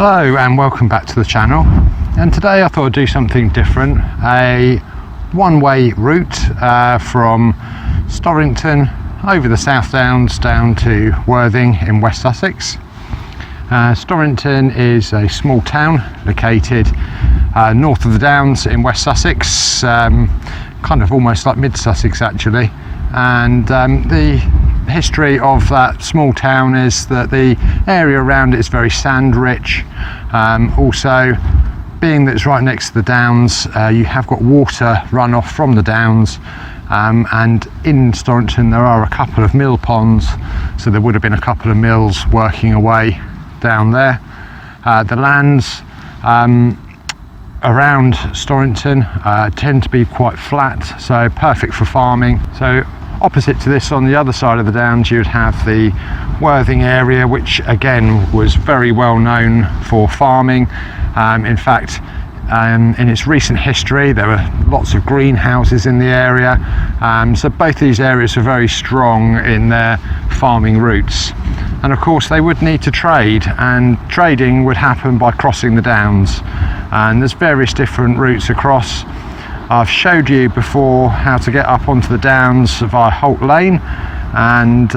Hello and welcome back to the channel, and today I thought I'd do something different. A one-way route from Storrington over the South Downs down to Worthing in West Sussex. Storrington is a small town located north of the Downs in West Sussex, kind of almost like mid-Sussex actually, and the history of that small town is that the area around it is very sand rich. Also, being that it's right next to the Downs, you have got water runoff from the Downs, and in Storrington there are a couple of mill ponds, so there would have been a couple of mills working away down there. The lands around Storrington tend to be quite flat, so perfect for farming. So opposite to this, on the other side of the Downs, you'd have the Worthing area, which again was very well known for farming. In fact, in its recent history there were lots of greenhouses in the area, so both these areas are very strong in their farming roots. And of course they would need to trade, and trading would happen by crossing the Downs, and there's various different routes across. I've showed you before how to get up onto the Downs via Holt Lane, and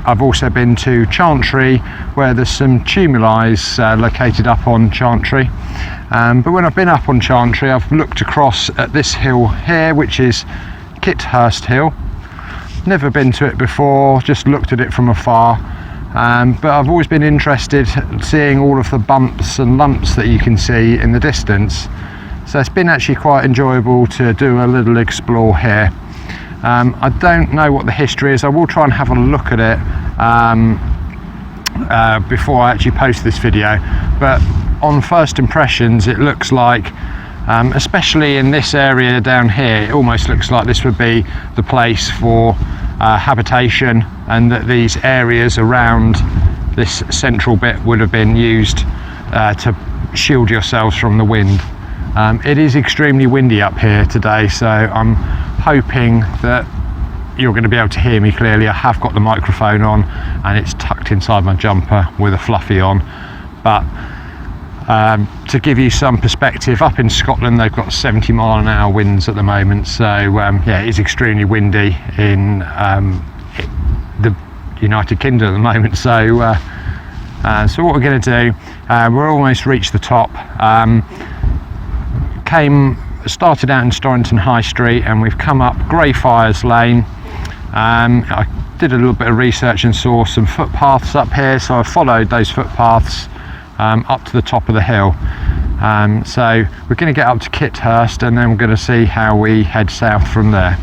I've also been to Chantry, where there's some tumuli located up on Chantry. But when I've been up on Chantry, I've looked across at this hill here, which is Kithurst Hill. Never been to it before, just looked at it from afar. But I've always been interested in seeing all of the bumps and lumps that you can see in the distance. So it's been actually quite enjoyable to do a little explore here. I don't know what the history is. I will try and have a look at it before I actually post this video, but on first impressions it looks like, especially in this area down here, it almost looks like this would be the place for habitation, and that these areas around this central bit would have been used to shield yourselves from the wind. It is extremely windy up here today, so I'm hoping that you're going to be able to hear me clearly. I have got the microphone on and it's tucked inside my jumper with a fluffy on, but to give you some perspective, up in Scotland they've got 70-mile-an-hour winds at the moment, so yeah, it is extremely windy in the United Kingdom at the moment. So so what we're going to do, we're almost reached the top. Started out in Storrington High Street, and we've come up Greyfriars Lane. I did a little bit of research and saw some footpaths up here, so I followed those footpaths up to the top of the hill. So we're going to get up to Kithurst, and then we're going to see how we head south from there.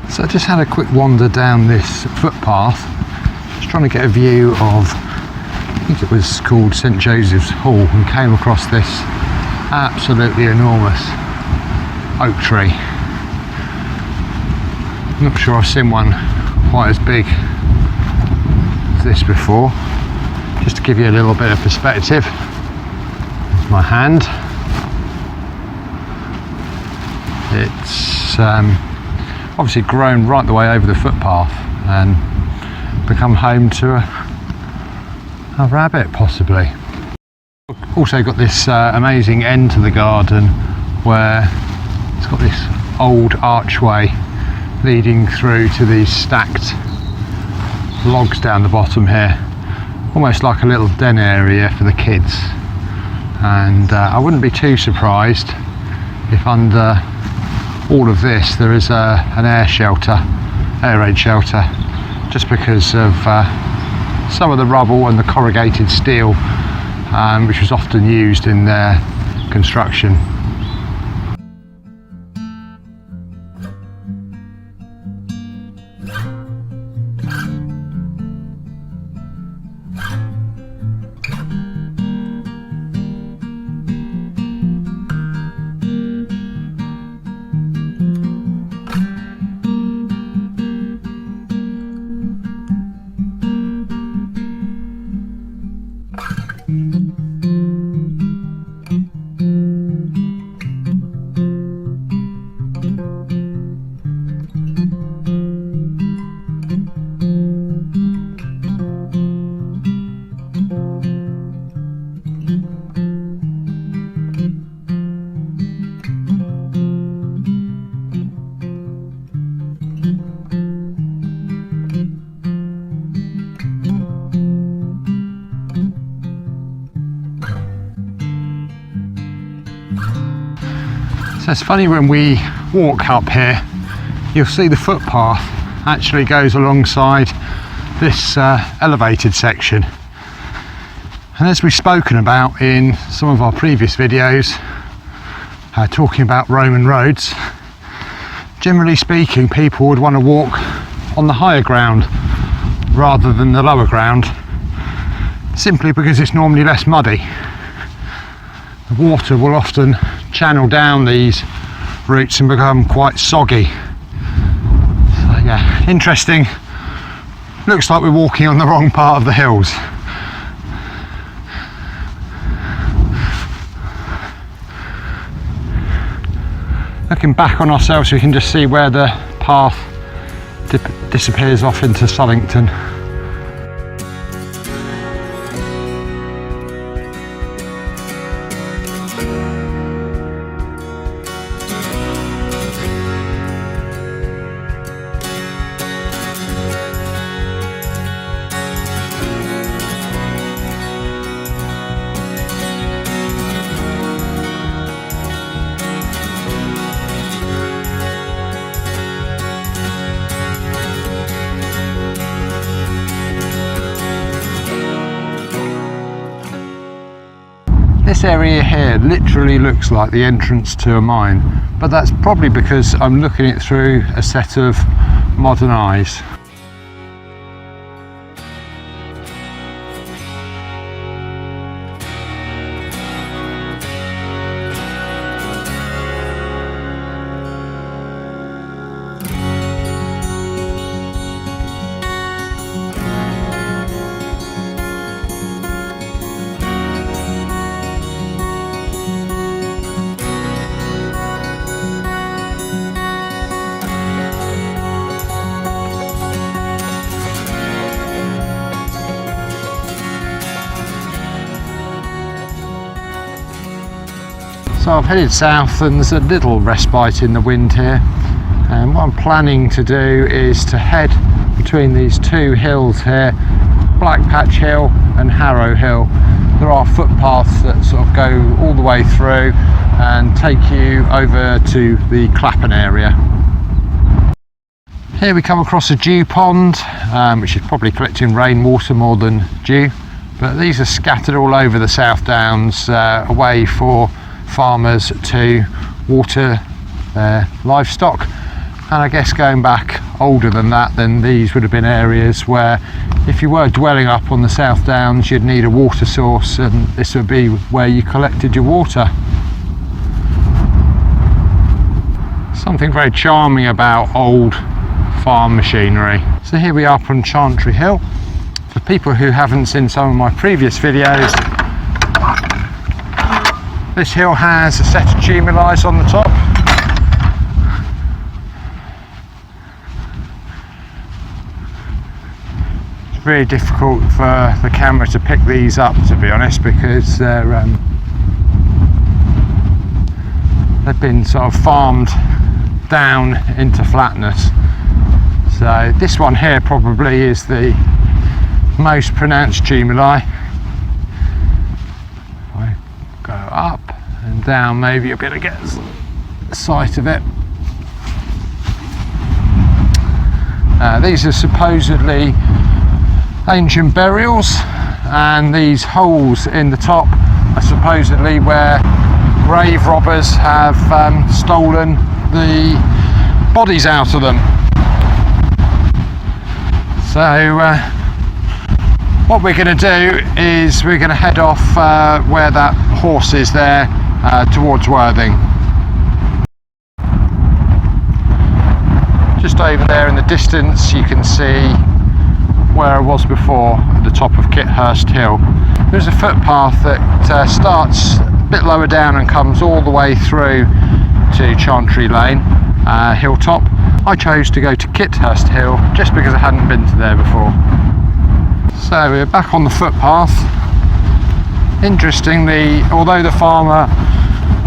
So I just had a quick wander down this footpath, just trying to get a view of, I think it was called St Joseph's Hall, and came across this absolutely enormous oak tree. I'm not sure I've seen one quite as big as this before. Just to give you a little bit of perspective, there's my hand. It's obviously grown right the way over the footpath and become home to a rabbit possibly. Also got this amazing end to the garden where it's got this old archway leading through to these stacked logs down the bottom here, almost like a little den area for the kids. And I wouldn't be too surprised if under all of this there is an air raid shelter, just because of some of the rubble and the corrugated steel which was often used in their construction. So it's funny, when we walk up here, you'll see the footpath actually goes alongside this elevated section. And as we've spoken about in some of our previous videos, talking about Roman roads, generally speaking, people would want to walk on the higher ground rather than the lower ground, simply because it's normally less muddy. The water will often channel down these routes and become quite soggy. So yeah, interesting. Looks like we're walking on the wrong part of the hills. Looking back on ourselves, we can just see where the path disappears off into Storrington. This area here literally looks like the entrance to a mine, but that's probably because I'm looking at it through a set of modern eyes. So I've headed south and there's a little respite in the wind here, and what I'm planning to do is to head between these two hills here, Black Patch Hill and Harrow Hill. There are footpaths that sort of go all the way through and take you over to the Clapham area. Here we come across a dew pond, which is probably collecting rainwater more than dew, but these are scattered all over the South Downs, a way for farmers to water their livestock. And I guess going back older than that, then these would have been areas where if you were dwelling up on the South Downs, you'd need a water source, and this would be where you collected your water. Something very charming about old farm machinery. So here we are on Chantry Hill. For people who haven't seen some of my previous videos, this hill has a set of tumuli on the top. It's really difficult for the camera to pick these up, to be honest, because they've been sort of farmed down into flatness. So this one here probably is the most pronounced tumuli. Go up and down, maybe you'll be able to get a sight of it. These are supposedly ancient burials, and these holes in the top are supposedly where grave robbers have stolen the bodies out of them. So what we're going to do is we're going to head off where that horse is there, towards Worthing. Just over there in the distance you can see where I was before, at the top of Kithurst Hill. There's a footpath that starts a bit lower down and comes all the way through to Chantry Lane, Hilltop. I chose to go to Kithurst Hill just because I hadn't been to there before. So we're back on the footpath. Interestingly, although the farmer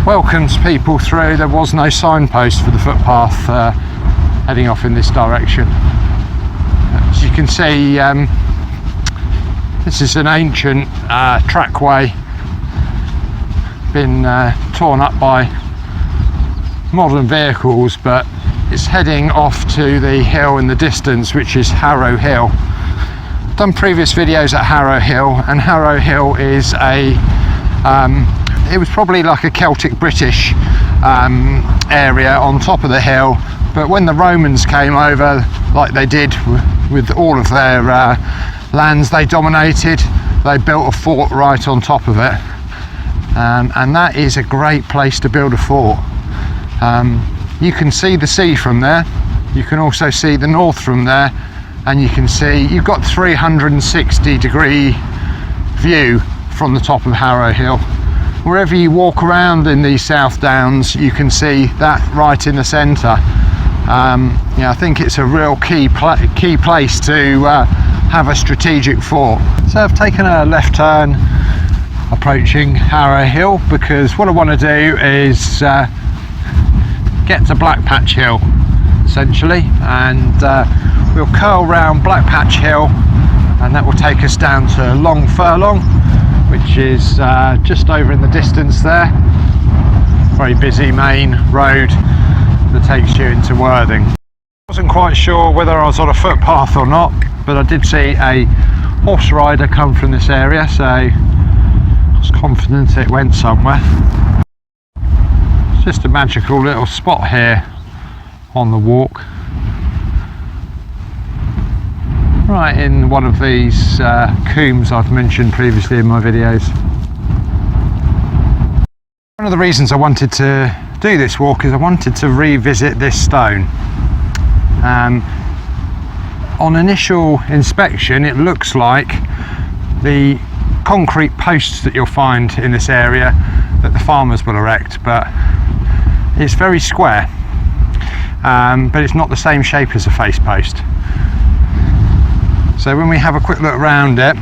welcomes people through, there was no signpost for the footpath heading off in this direction. As you can see, this is an ancient trackway, been torn up by modern vehicles, but it's heading off to the hill in the distance, which is Harrow Hill. I've done previous videos at Harrow Hill, and Harrow Hill is it was probably like a Celtic British area on top of the hill, but when the Romans came over, like they did with all of their lands they dominated, they built a fort right on top of it, and that is a great place to build a fort. You can see the sea from there, you can also see the north from there, and you can see you've got 360-degree view from the top of Harrow Hill. Wherever you walk around in these South Downs, you can see that right in the centre. I think it's a real key place to have a strategic fort. So I've taken a left turn approaching Harrow Hill, because what I want to do is get to Black Patch Hill essentially, and we'll curl round Black Patch Hill, and that will take us down to Long Furlong, which is just over in the distance there. Very busy main road that takes you into Worthing. I wasn't quite sure whether I was on a footpath or not, but I did see a horse rider come from this area, so I was confident it went somewhere. It's just a magical little spot here on the walk, right in one of these combes I've mentioned previously in my videos. One of the reasons I wanted to do this walk is I wanted to revisit this stone. On initial inspection, it looks like the concrete posts that you'll find in this area that the farmers will erect, but it's very square, but it's not the same shape as a face post. So when we have a quick look around it,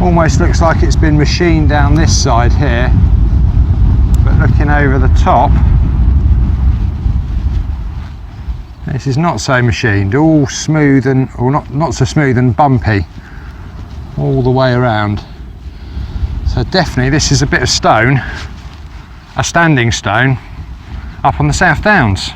almost looks like it's been machined down this side here, but looking over the top, this is not so machined, all smooth and, or not so smooth and bumpy all the way around. So definitely this is a bit of stone, a standing stone up on the South Downs.